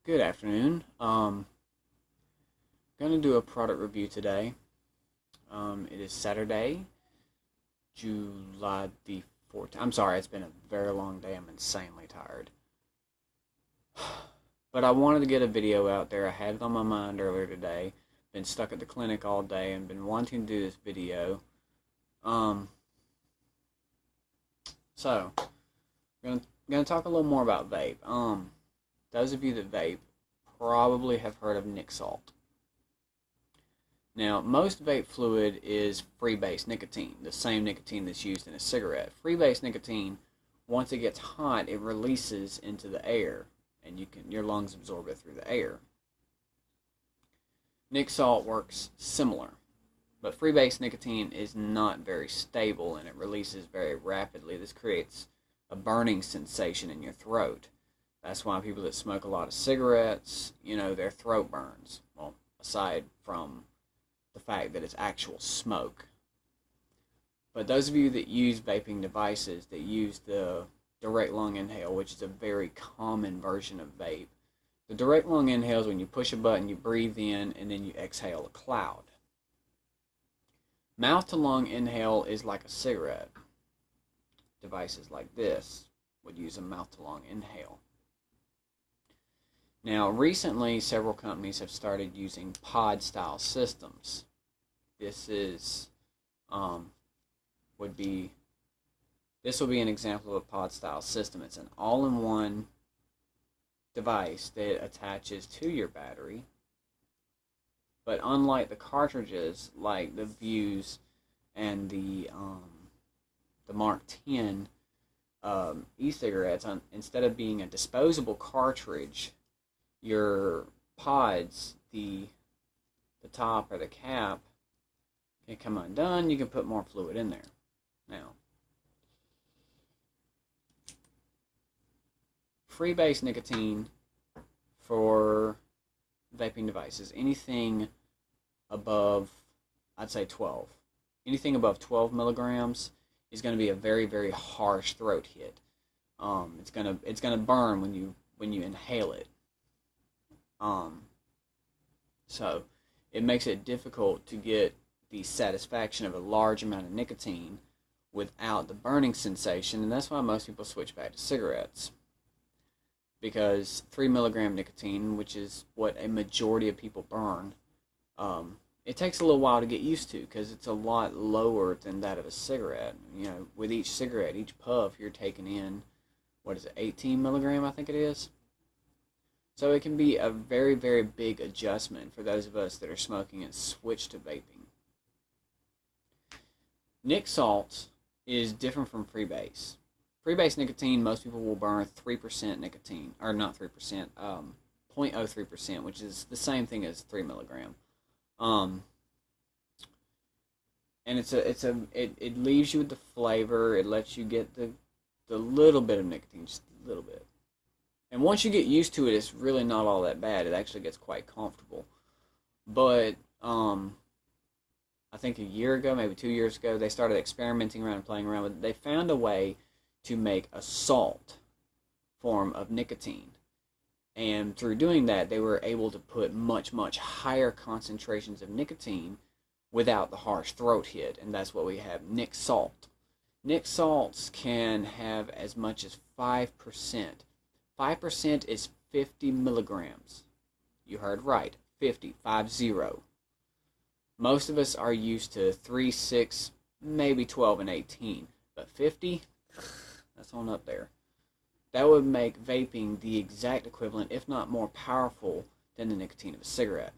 Good afternoon. Going to do a product review today. It is Saturday, July the 14th. I'm sorry, it's been a very long day. I'm insanely tired. But I wanted to get a video out there. I had it on my mind earlier today. Been stuck at the clinic all day and been wanting to do this video. So, gonna talk a little more about vape. Those of you that vape probably have heard of Nic Salt. Now, most vape fluid is free-base nicotine, the same nicotine that's used in a cigarette. Free-base nicotine, once it gets hot, it releases into the air, and your lungs absorb it through the air. Nic Salt works similar, but free-base nicotine is not very stable, and it releases very rapidly. This creates a burning sensation in your throat. That's why people that smoke a lot of cigarettes, their throat burns. Well, aside from the fact that it's actual smoke. But those of you that use vaping devices, that use the direct lung inhale, which is a very common version of vape. The direct lung inhale is when you push a button, you breathe in, and then you exhale a cloud. Mouth to lung inhale is like a cigarette. Devices like this would use a mouth to lung inhale. Now, recently, several companies have started using pod-style systems. This will be an example of a pod-style system. It's an all-in-one device that attaches to your battery. But unlike the cartridges, like the Views and the Mark 10 e-cigarettes, instead of being a disposable cartridge, your pods, the top or the cap, can come undone. You can put more fluid in there. Now, free-base nicotine for vaping devices, anything above, I'd say 12. Anything above 12 milligrams is going to be a very, very harsh throat hit. It's gonna burn when you inhale it. So it makes it difficult to get the satisfaction of a large amount of nicotine without the burning sensation, and that's why most people switch back to cigarettes. Because 3 milligram nicotine, which is what a majority of people burn, it takes a little while to get used to because it's a lot lower than that of a cigarette. With each cigarette, each puff, you're taking in, 18 milligram, I think it is. So it can be a very, very big adjustment for those of us that are smoking and switch to vaping. Nic Salt is different from free-base. Free-base nicotine, most people will burn 3% nicotine, or not 3%, 0.03%, which is the same thing as 3 milligram. And it leaves you with the flavor. It lets you get the little bit of nicotine, just a little bit. And once you get used to it, it's really not all that bad. It actually gets quite comfortable. But I think a year ago, maybe 2 years ago, they started experimenting around and playing around with it. They found a way to make a salt form of nicotine. And through doing that, they were able to put much, much higher concentrations of nicotine without the harsh throat hit. And that's what we have, Nic Salt. Nic Salts can have as much as 5%. 5% is 50 milligrams. You heard right, 50, 5-0. Most of us are used to 3, 6, maybe 12 and 18. But 50, that's on up there. That would make vaping the exact equivalent, if not more powerful, than the nicotine of a cigarette.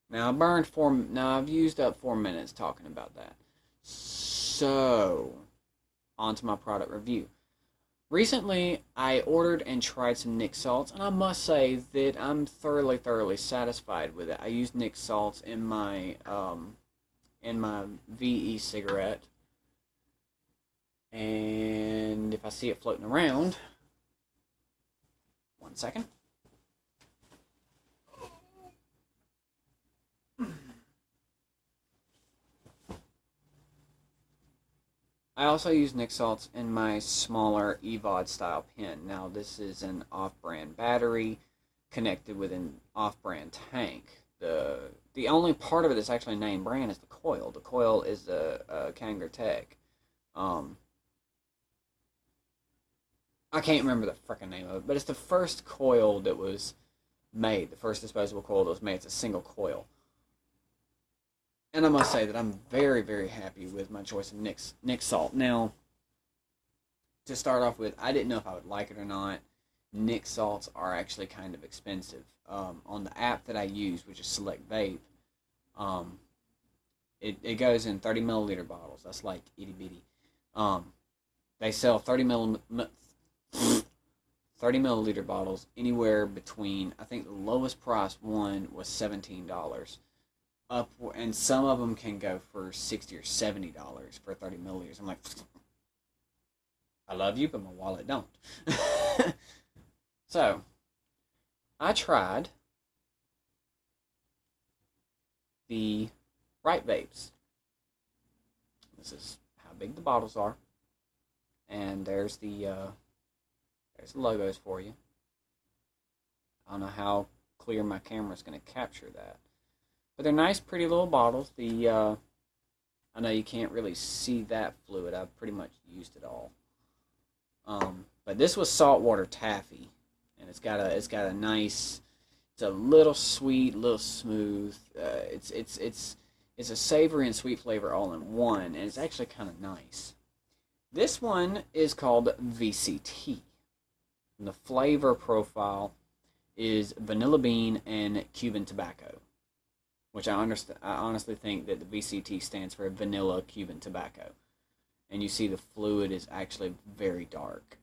Now, I've used up 4 minutes talking about that. So, on to my product review. Recently, I ordered and tried some Nic Salts, and I must say that I'm thoroughly, thoroughly satisfied with it. I used Nic Salts in my VE cigarette, and if I see it floating around, 1 second. I also use Nic Salts in my smaller EVOD style pen. Now this is an off-brand battery. connected with an off-brand tank. The only part of it that's actually named brand is the coil. The coil is a Kanger Tech. I can't remember the frickin' name of it, but it's the first coil that was made, the first disposable coil that was made. It's a single coil. And I must say that I'm very, very happy with my choice of Nic Salt. Now, to start off with, I didn't know if I would like it or not. Nic Salts are actually kind of expensive. On the app that I use, which is Select Vape, it goes in 30 milliliter bottles. That's like itty bitty. They sell 30 milliliter bottles anywhere between, I think the lowest price one was $17 up, and some of them can go for $60 or $70 for 30 milliliters. I'm like, I love you, but my wallet don't. So, I tried the Ripe Vapes. This is how big the bottles are, and there's the logos for you. I don't know how clear my camera's going to capture that, but they're nice, pretty little bottles. I know you can't really see that fluid. I've pretty much used it all. But this was Saltwater Taffy, and it's got a nice. It's a little sweet, little smooth. It's a savory and sweet flavor all in one, and it's actually kind of nice. This one is called VCT. And the flavor profile is vanilla bean and Cuban tobacco, which I honestly think that the VCT stands for vanilla Cuban tobacco. And you see the fluid is actually very dark.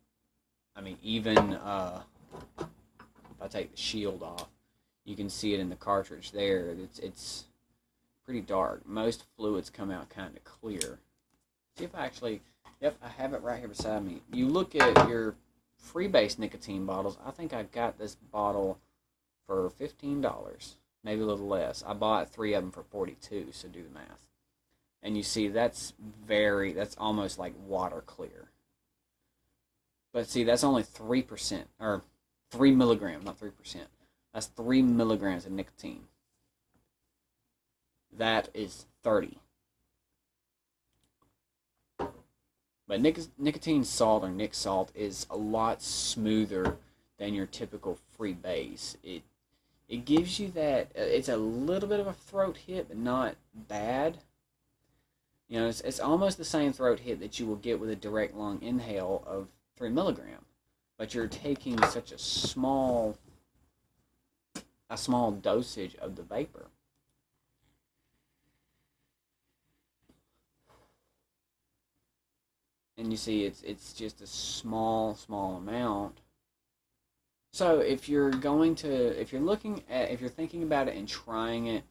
I mean, even if I take the shield off, you can see it in the cartridge there. It's pretty dark. Most fluids come out kind of clear. See if I actually, yep, I have it right here beside me. You look at your free-base nicotine bottles. I think I got this bottle for $15, maybe a little less. I bought 3 of them for $42, so do the math. And you see that's almost like water clear. But see, that's only 3%, or 3 milligrams, not 3%. That's 3 milligrams of nicotine. That is 30. But nicotine salt, or Nic Salt, is a lot smoother than your typical free base. It gives you that, it's a little bit of a throat hit, but not bad. You know, it's almost the same throat hit that you will get with a direct lung inhale of 3 milligram. But you're taking such a small dosage of the vapor. And you see, it's just a small amount. So if you're thinking about it and trying it,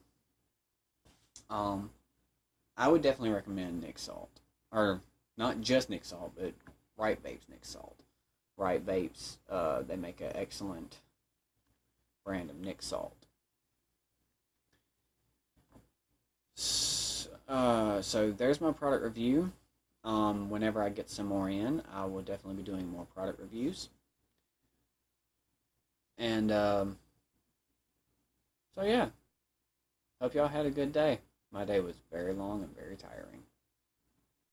I would definitely recommend Nic Salt, or not just Nic Salt, but Ripe Vapes Nic Salt. Ripe Vapes, they make an excellent brand of Nic Salt. So there's my product review. Whenever I get some more in, I will definitely be doing more product reviews. And, so yeah. Hope y'all had a good day. My day was very long and very tiring.